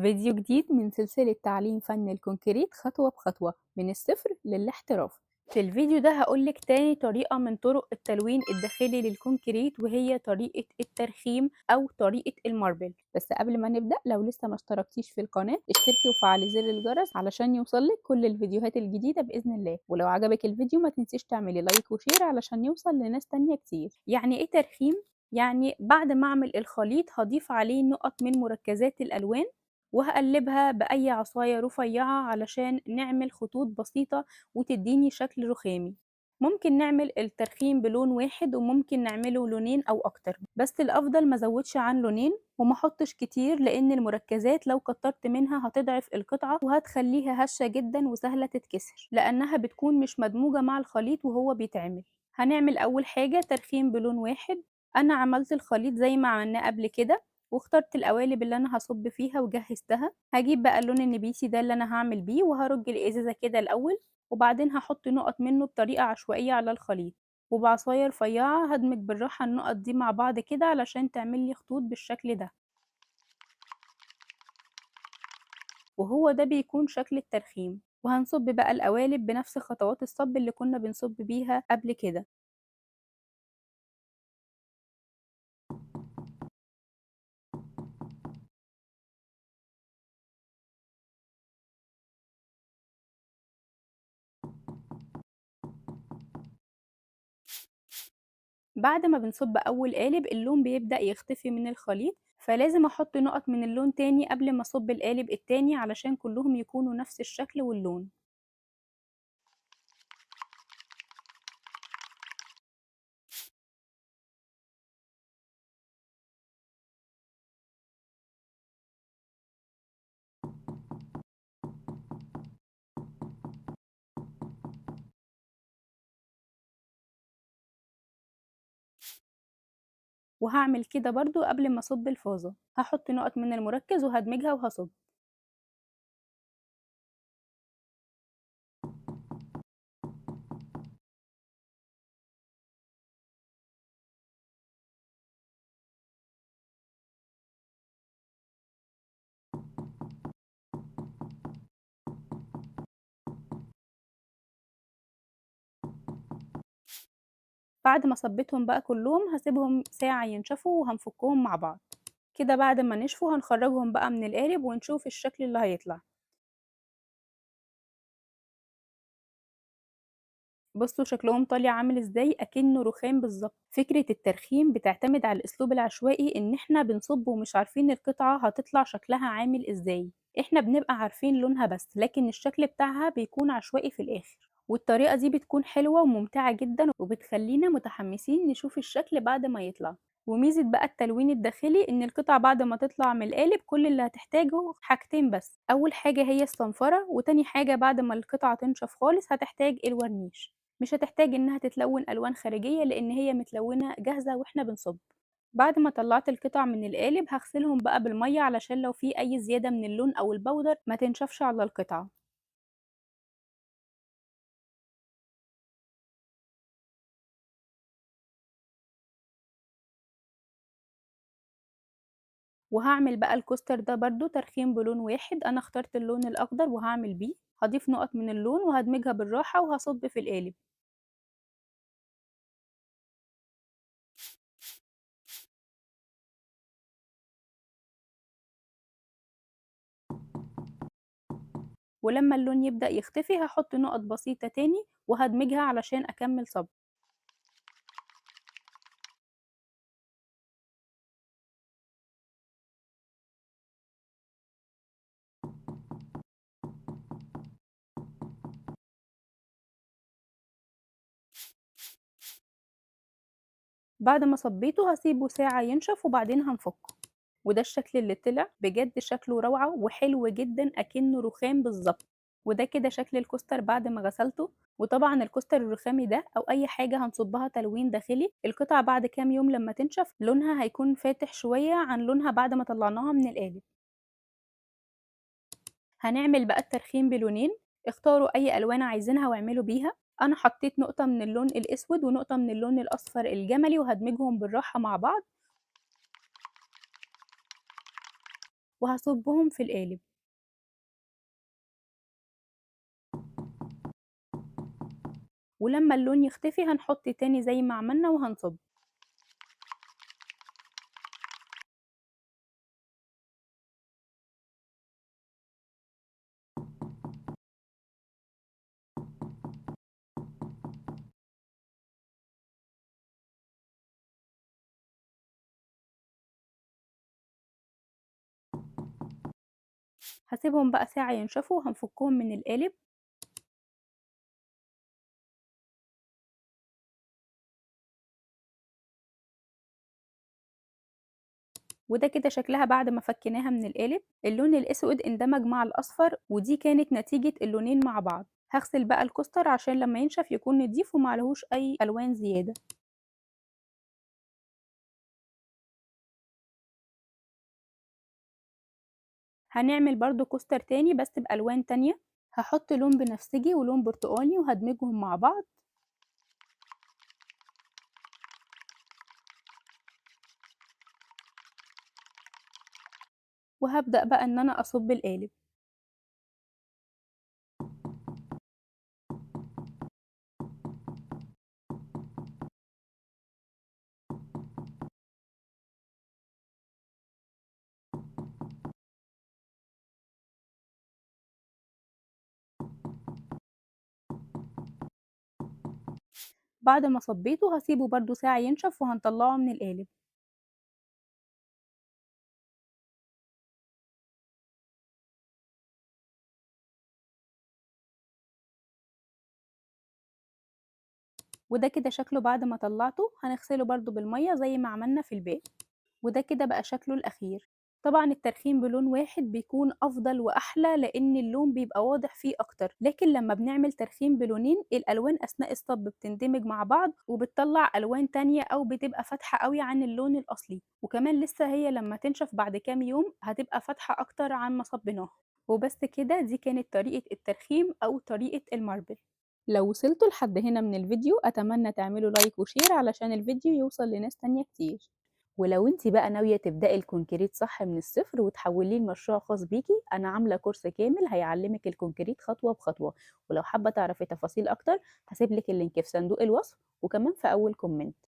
فيديو جديد من سلسلة تعليم فن الكونكريت خطوة بخطوة من الصفر للاحتراف. في الفيديو ده هقولك تاني طريقة من طرق التلوين الداخلي للكونكريت، وهي طريقة الترخيم أو طريقة الماربل. بس قبل ما نبدأ، لو لسه ما اشتركتيش في القناة اشتركي وفعلي زر الجرس علشان يوصلك كل الفيديوهات الجديدة بإذن الله. ولو عجبك الفيديو ما تنسيش تعملي لايك وشير علشان يوصل لناس تانية كتير. يعني ايه ترخيم؟ يعني بعد ما اعمل الخليط هضيف عليه نقط من مركزات الألوان، وهاقلّبها بأي عصاية رفيّعة علشان نعمل خطوط بسيطة وتدّيني شكل رخامي. ممكن نعمل الترخيم بلون واحد وممكن نعمله لونين أو أكتر، بس الأفضل ما أزوّدش عن لونين وما أحطّش كتير، لإن المركزات لو كتّرت منها هتضعف القطعة وهتخلّيها هشة جدًا وسهلة تتكسر، لإنها بتكون مش مدموجة مع الخليط وهو بيتعمل. هنعمل أول حاجة ترخيم بلون واحد. أنا عملت الخليط زي ما عملناه قبل كده، واخترت القوالب اللي أنا هاصُب فيها وجهّزتها. هاجيب بقى اللون النبيتي ده اللي أنا هاعمل بيه، وهارُج الإزازة كده الأول، وبعدين هاحُط نُقط منّه بطريقة عشوائية على الخليط، وبعصاية رفيّعة هادمج بالراحة النُقط دي مع بعض كده علشان تعمل لي خطوط بالشكل ده، وهو ده بيكون شكل الترخيم. وهنصُب بقى القوالب بنفس خطوات الصَب اللي كُنّا بنصُب بيها قبل كده. بعد ما بنصب أول قالب اللون بيبدأ يختفي من الخليط، فلازم أحط نقط من اللون تاني قبل ما أصب القالب التاني علشان كلهم يكونوا نفس الشكل واللون. وهعمل كده برضو قبل ما أصب الفازة، هحط نقط من المركز وهدمجها وهصب. بعد ما صبيتهم بقى كلهم هسيبهم ساعة ينشفوا وهنفكهم مع بعض. كده بعد ما نشفوا هنخرجهم بقى من القالب ونشوف الشكل اللي هيطلع. بصوا شكلهم طالع عامل ازاي، اكنه رخام بالظبط. فكرة الترخيم بتعتمد على الاسلوب العشوائي، ان احنا بنصب ومش عارفين القطعة هتطلع شكلها عامل ازاي. احنا بنبقى عارفين لونها بس، لكن الشكل بتاعها بيكون عشوائي في الاخر. والطريقة دي بتكون حلوة وممتعة جدا وبتخلينا متحمسين نشوف الشكل بعد ما يطلع. وميزة بقى التلوين الداخلي ان القطع بعد ما تطلع من القالب كل اللي هتحتاجه حاجتين بس. اول حاجة هي الصنفرة، وتاني حاجة بعد ما القطعة تنشف خالص هتحتاج الورنيش. مش هتحتاج إنها تتلوّن ألوان خارجية، لإن هي متلوّنة جاهزة وإحنا بنصُب. بعد ما طلّعت القطع من القالب هاغسلهم بقى بالمَيّة علشان لو في أي زيادة من اللون أو البودر ما تنشفش على القطعة. وهاعمل بقى الكوستر ده برضه ترخيم بلون واحد. أنا اخترت اللون الأخضر وهاعمل بيه، هاضيف نُقط من اللون وهادمجها بالراحة وهاصُب في القالب. ولمّا اللون يبدأ يختفي هاحط نُقط بسيطة تاني وهادمجها علشان أكمّل صَب. بعد ما صبيته هاسيبه ساعة ينشف وبعدين هنفُكه. وده الشكل اللي طلع، بجد شكله روعة وحلو جدًا أكنه رخام بالضبط. وده كده شكل الكوستر بعد ما غسلته. وطبعًا الكوستر الرخامي ده أو أي حاجة هنصُبّها تلوين داخلي، القطعة بعد كام يوم لمّا تنشف لونها هيكون فاتح شوية عن لونها بعد ما طلعناها من القالب. هنعمل بقى الترخيم بلونين. اختاروا أي ألوان عايزينها واعملوا بيها. أنا حطيت نقطة من اللون الأسود ونقطة من اللون الأصفر الجملي وهادمجهم بالراحة مع بعض. وهاصُبّهم في القالب. ولمّا اللون يختفي هنحط تاني زي ما عملنا وهنصُب. هاسيبهم بقى ساعة ينشفوا وهنفُكّهم من القالب. وده كده شكلها بعد ما فكيناها من القالب. اللون الأسود اندمج مع الأصفر ودي كانت نتيجة اللونين مع بعض. هاغسل بقى الكُستر عشان لمّا ينشف يكون نضيف وما عليهوش أي ألوان زيادة. هنعمل برضه كُستر تاني بس بألوان تانية. هاحط لون بنفسجي ولون برتقاني وهادمجهم مع بعض. وهابدأ بقى إن أنا أصُب القالب. بعد ما صبيته هاسيبه برضه ساعة ينشف وهنطلّعه من القالب. وده كده شكله بعد ما طلّعته. هنغسله برضه بالمَيّة زي ما عملنا في الباقي. وده كده بقى شكله الأخير. طبعًا الترخيم بلون واحد بيكون أفضل وأحلى لإن اللون بيبقى واضح فيه أكتر، لكن لمّا بنعمل ترخيم بلونين الألوان أثناء الصَّب بتندمج مع بعض وبتطلّع ألوان تانية أو بتبقى فاتحة أوي عن اللون الأصلي، وكمان لسه هي لمّا تنشف بعد كام يوم هتبقى فاتحة أكتر عن ما صبيناها. وبس كده دي كانت طريقة الترخيم أو طريقة الماربل. لو وصلتوا لحد هنا من الفيديو أتمنى تعملوا لايك وشير علشان الفيديو يوصل لناس تانية كتير. ولو انتِ بقى ناوية تبدئي الكونكريت صح من الصفر وتحوليه لمشروع خاص بيكِ، أنا عاملة كورس كامل هيعلمِك الكونكريت خطوة بخطوة، ولو حابة تعرفي تفاصيل أكتر هاسيب لِك اللينك في صندوق الوصف وكمان في أول كومنت.